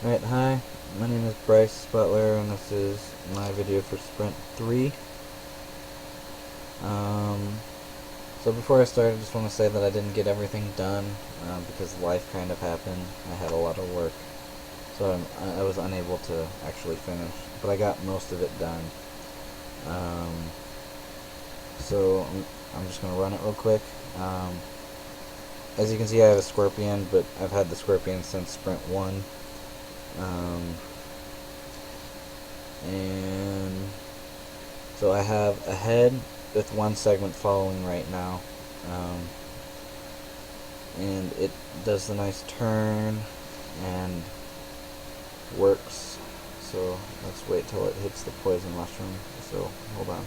Alright, hi, my name is Bryce Butler, and this is my video for Sprint 3. So before I start, I just want to say that I didn't get everything done, because life kind of happened. I had a lot of work, so I was unable to actually finish, but I got most of it done. So I'm just going to run it real quick. As you can see, I have a Scorpion, but I've had the Scorpion since Sprint 1. And so I have a head with one segment following right now, and it does the nice turn and works. So let's wait till it hits the poison mushroom. So hold on.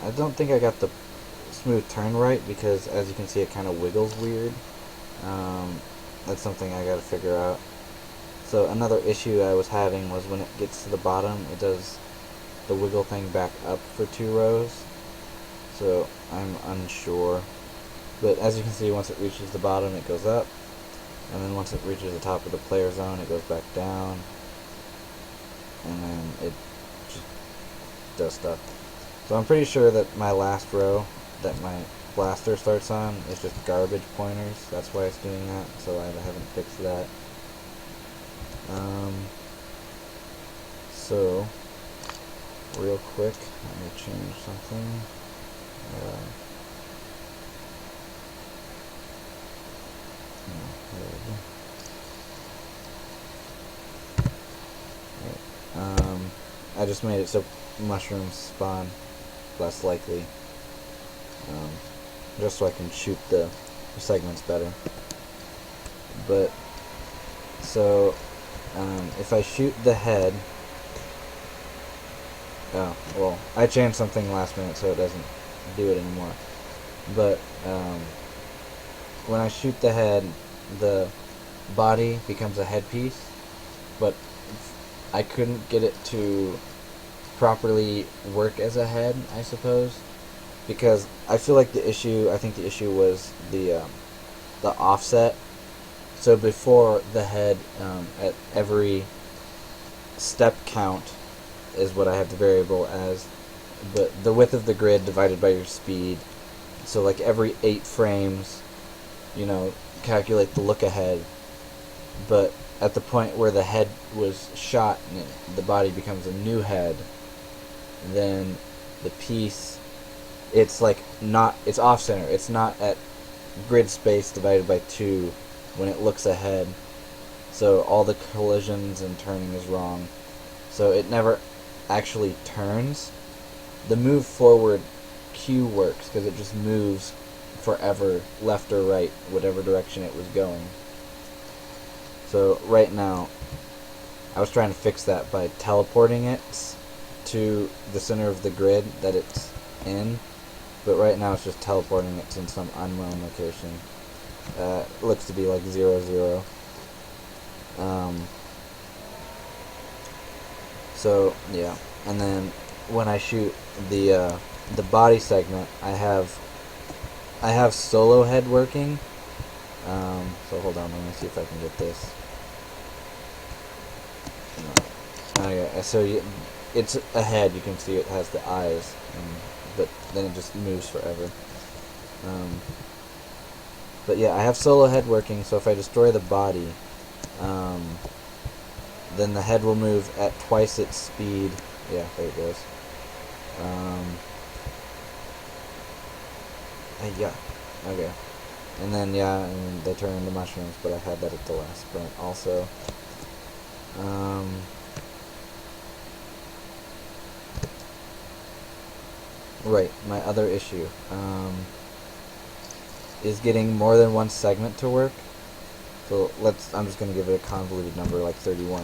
I don't think I got the smooth turn right, because as you can see, it kind of wiggles weird. That's something I gotta figure out. So another issue I was having was when it gets to the bottom, it does the wiggle thing back up for 2 rows. So I'm unsure. But as you can see, once it reaches the bottom, it goes up. And then once it reaches the top of the player zone, it goes back down. And then it just does stuff. So I'm pretty sure that my last row that my blaster starts on is just garbage pointers. That's why it's doing that, so I haven't fixed that. So real quick, let me change something. I just made it so mushrooms spawn less likely, just so I can shoot the segments better. But so if I shoot the head, oh well, I changed something last minute so it doesn't do it anymore. But when I shoot the head, the body becomes a headpiece, but I couldn't get it to properly work as a head, I suppose, because I feel like the issue was the offset. So before the head, at every step count is what I have the variable as, but the width of the grid divided by your speed. So like every 8 frames, calculate the look ahead, but at the point where the head was shot and the body becomes a new head, then the piece, it's off center. It's not at grid space divided by 2 when it looks ahead. So all the collisions and turning is wrong. So it never actually turns. The move forward Q works because it just moves forever, left or right, whatever direction it was going. So right now, I was trying to fix that by teleporting it to the center of the grid that it's in, but right now it's just teleporting it to some unknown location. It looks to be like 0, 0. So yeah, and then when I shoot the body segment, I have solo head working. So hold on, let me see if I can get this. Oh yeah, so it's a head. You can see it has the eyes, but then it just moves forever. But yeah, I have solo head working, so if I destroy the body, then the head will move at twice its speed. Yeah, there it goes. Yeah, okay. And then, yeah, and they turn into mushrooms, but I had that at the last sprint also. Right, my other issue is getting more than one segment to work. So I'm just gonna give it a convoluted number like 31.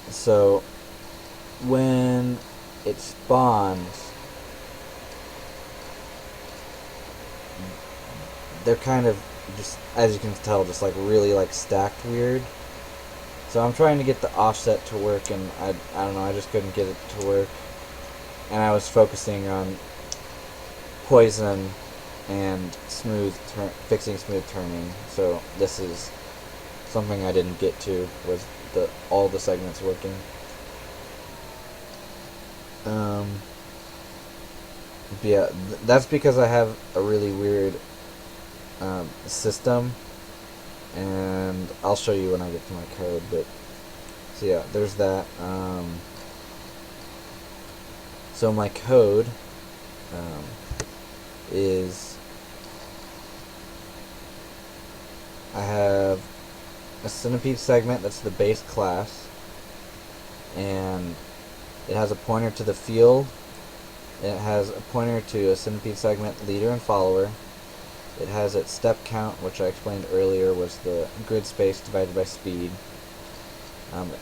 So when it spawns, they're kind of just, as you can tell, just like really like stacked weird. So I'm trying to get the offset to work, and I don't know, I just couldn't get it to work. And I was focusing on poison and fixing smooth turning. So this is something I didn't get to, was all the segments working. Yeah, that's because I have a really weird system, and I'll show you when I get to my code. But so yeah, there's that. So my code is, I have a centipede segment that's the base class, and it has a pointer to the field. It has a pointer to a centipede segment, leader and follower. It has its step count, which I explained earlier was the grid space divided by speed.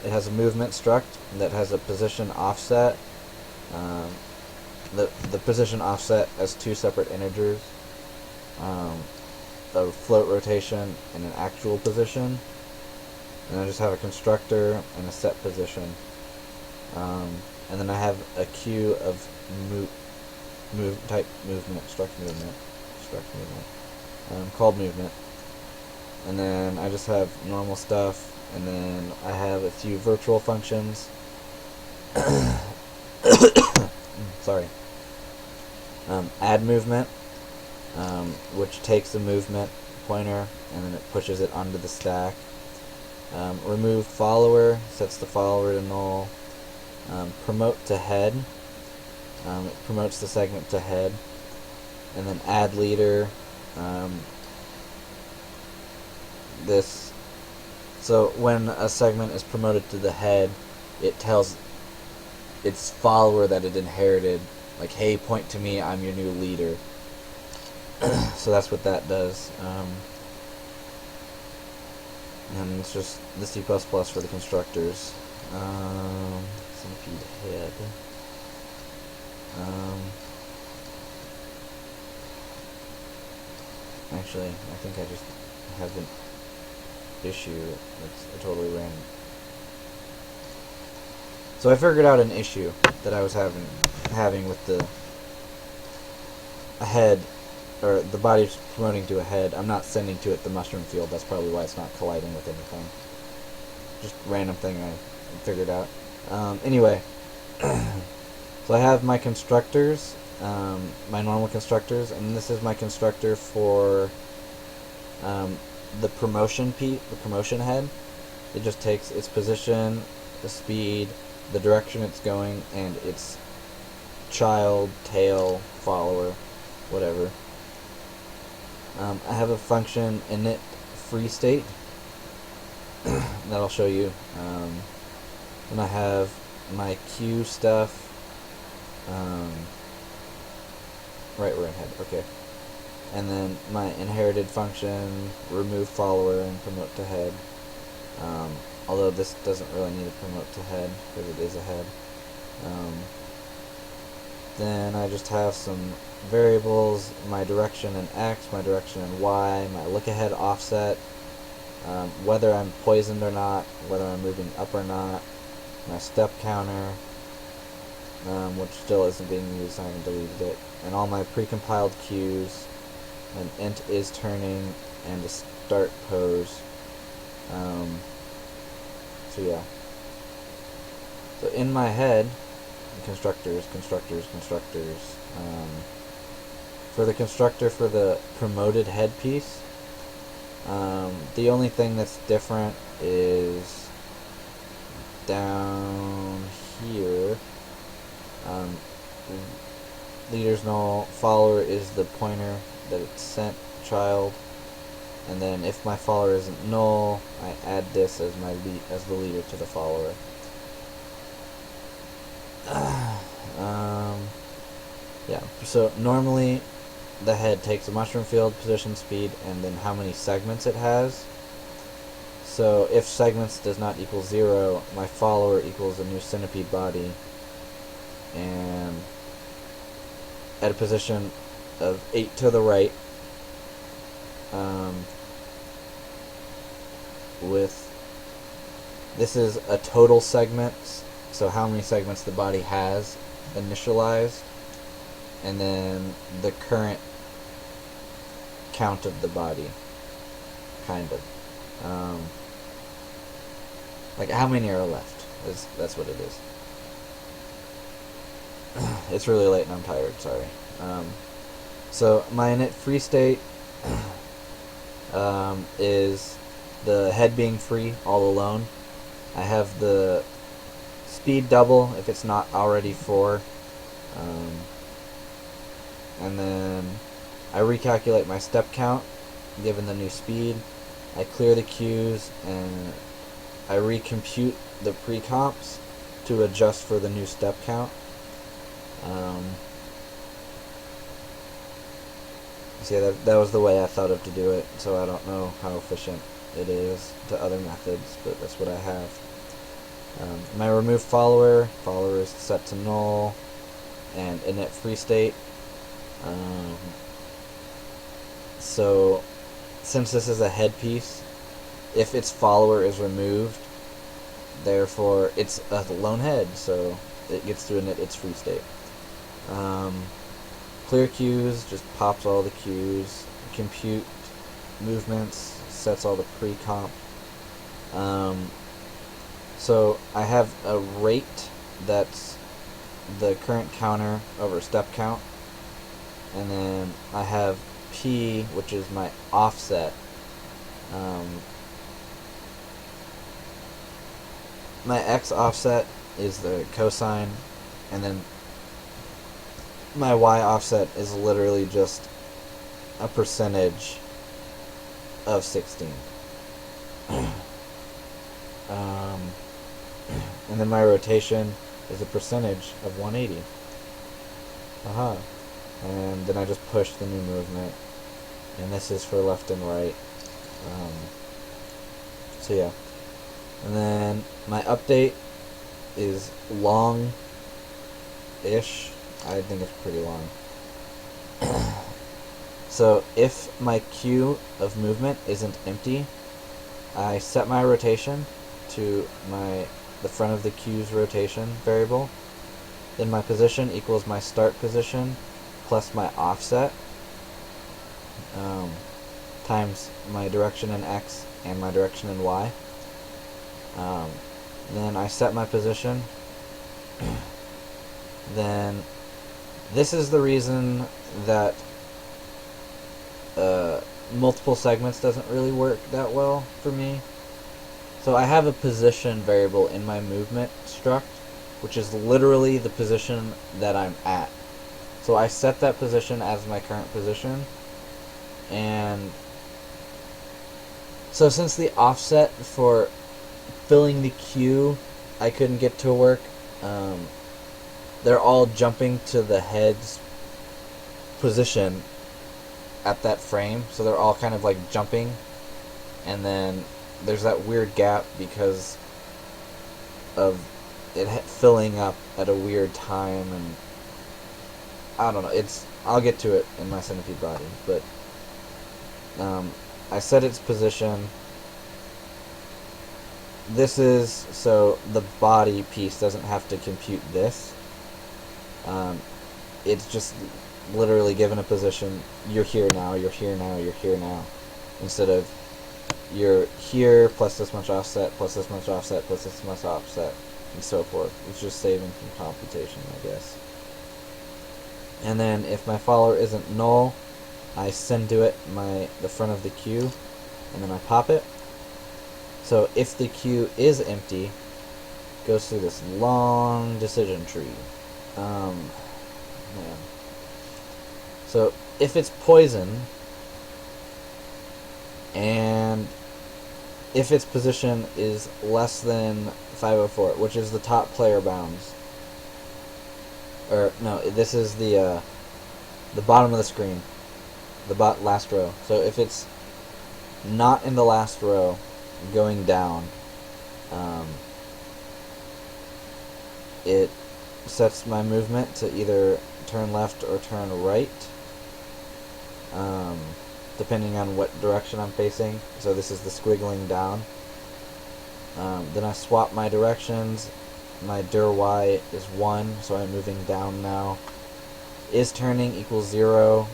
It has a movement struct that has a position offset. The position offset as two separate integers. A float rotation and an actual position. And I just have a constructor and a set position. And then I have a queue of struct movement, called movement. And then I just have normal stuff, and then I have a few virtual functions. Sorry. Add movement, which takes the movement pointer and then it pushes it onto the stack. Remove follower sets the follower to null. Promote to head, it promotes the segment to head. And then add leader, so when a segment is promoted to the head, it tells its follower that it inherited, like, hey, point to me, I'm your new leader. So that's what that does. And it's just the C++ for the constructors. Centipede head. Actually, I think I just have an issue that's totally random. So I figured out an issue that I was having with a head, or the body's promoting to a head. I'm not sending to it the mushroom field. That's probably why it's not colliding with anything. Just random thing I figured out. Anyway, so I have my constructors, my normal constructors, and this is my constructor for the promotion head. It just takes its position, the speed, the direction it's going, and its child, tail, follower, whatever. I have a function init free state that I'll show you. And I have my queue stuff. Right where I had, okay. And then my inherited function, remove follower and promote to head. Although this doesn't really need to promote to head because it is a head. Then I just have some variables, my direction in X, my direction in Y, my look ahead offset, whether I'm poisoned or not, whether I'm moving up or not, my step counter, which still isn't being used, I haven't deleted it, and all my precompiled queues, an int is turning, and a start pose. So yeah. So in my head, constructors. For the constructor for the promoted head piece, the only thing that's different is down here. Leader's null, follower is the pointer that it's sent, child, and then if my follower isn't null, I add this as the leader to the follower. Yeah, so normally the head takes a mushroom field, position, speed, and then how many segments it has. So if segments does not equal 0, my follower equals a new centipede body, and at a position of 8 to the right, this is a total segments, so how many segments the body has initialized. and then the current count of the body, kind of. Like how many are left? That's what it is. It's really late and I'm tired. Sorry. So my init free state is the head being free all alone. I have the speed double if it's not already 4. And then I recalculate my step count given the new speed. I clear the queues and I recompute the pre-comps to adjust for the new step count. See, that was the way I thought of to do it, so I don't know how efficient it is to other methods, but that's what I have. My remove follower is set to null, and init free state. So since this is a headpiece, if its follower is removed, therefore it's a lone head, so it gets to init its free state. Clear queues just pops all the queues. Compute movements sets all the pre-comp. So I have a rate that's the current counter over step count, and then I have P, which is my offset. My X offset is the cosine, and then my Y offset is literally just a percentage of 16. And then my rotation is a percentage of 180. And then I just push the new movement, and this is for left and right. So yeah. And then my update is long-ish. I think it's pretty long. So if my queue of movement isn't empty, I set my rotation to the front of the queue's rotation variable. Then my position equals my start position plus my offset times my direction in X and my direction in Y. Then I set my position. Then this is the reason that multiple segments doesn't really work that well for me. So I have a position variable in my movement struct, which is literally the position that I'm at. So I set that position as my current position, and so since the offset for filling the queue I couldn't get to work, they're all jumping to the head's position at that frame, so they're all kind of like jumping, and then there's that weird gap because of it filling up at a weird time, and I don't know, I'll get to it in my centipede body, but I set its position. This is so the body piece doesn't have to compute this. It's just literally given a position. You're here now, you're here now, you're here now, instead of you're here plus this much offset plus this much offset plus this much offset and so forth. It's just saving some computation, I guess. And then if my follower isn't null, I send to it the front of the queue, and then I pop it. So if the queue is empty, it goes through this long decision tree. Man. So if it's poison, and if its position is less than 504, which is the top player bounds, or no, this is the bottom of the screen, the last row. So if it's not in the last row, going down, it sets my movement to either turn left or turn right, depending on what direction I'm facing. So this is the squiggling down. Then I swap my directions. My dir Y is 1, so I'm moving down now. is turning equals 0,